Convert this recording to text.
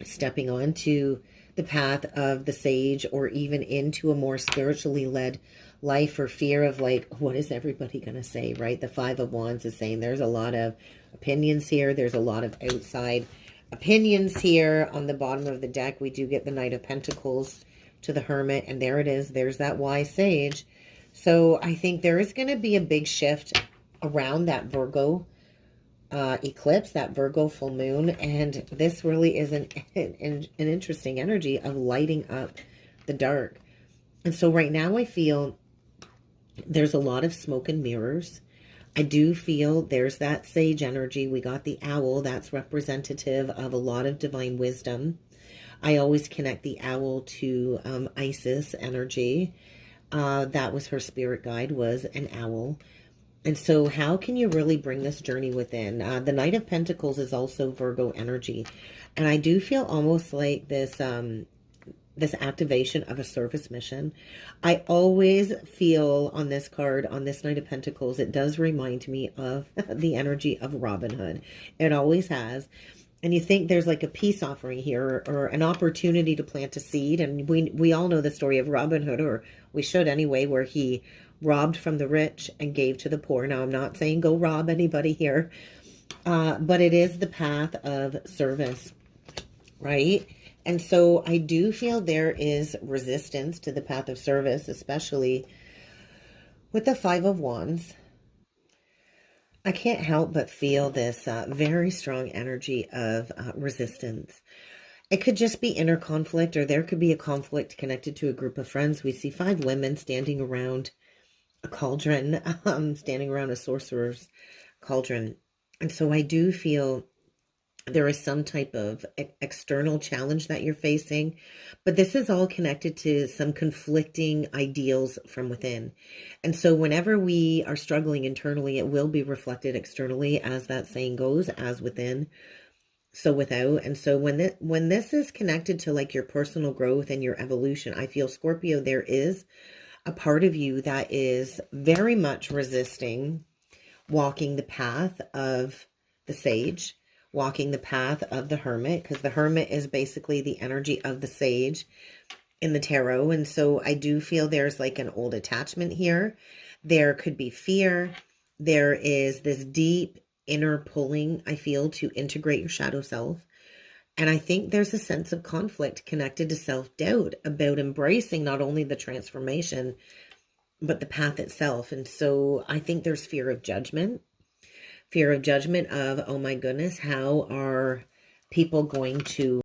stepping onto the path of the sage, or even into a more spiritually led life, for fear of like, what is everybody going to say, right? The Five of Wands is saying there's a lot of opinions here. There's a lot of outside opinions here. On the bottom of the deck, we do get the Knight of Pentacles to the Hermit, and there it is. There's that wise sage. So I think there is going to be a big shift around that Virgo eclipse, that Virgo full moon, and this really is an interesting energy of lighting up the dark. And so right now I feel there's a lot of smoke and mirrors. I do feel there's that sage energy. We got the owl. That's representative of a lot of divine wisdom. I always connect the owl to Isis energy. That was her spirit guide, was an owl. And so how can you really bring this journey within? The Knight of Pentacles is also Virgo energy. And I do feel almost like this this activation of a service mission. I always feel on this card, on this Knight of Pentacles, it does remind me of the energy of Robin Hood. It always has. And you think there's like a peace offering here, or an opportunity to plant a seed. And we all know the story of Robin Hood, or we should anyway, where he robbed from the rich and gave to the poor. Now, I'm not saying go rob anybody here, but it is the path of service, right? And so I do feel there is resistance to the path of service, especially with the Five of Wands. I can't help but feel this very strong energy of resistance. It could just be inner conflict, or there could be a conflict connected to a group of friends. We see 5 women standing around a cauldron, standing around a sorcerer's cauldron. And so I do feel there is some type of external challenge that you're facing, but this is all connected to some conflicting ideals from within. And so whenever we are struggling internally, it will be reflected externally, as that saying goes, as within, so without. And so when this is connected to like your personal growth and your evolution, I feel, Scorpio, there is a part of you that is very much resisting walking the path of the sage, walking the path of the hermit, because the hermit is basically the energy of the sage in the tarot. And so I do feel there's like an old attachment here. There could be fear. There is this deep inner pulling, I feel, to integrate your shadow self. And I think there's a sense of conflict connected to self-doubt about embracing not only the transformation, but the path itself. And so I think there's fear of judgment of, oh my goodness, how are people going to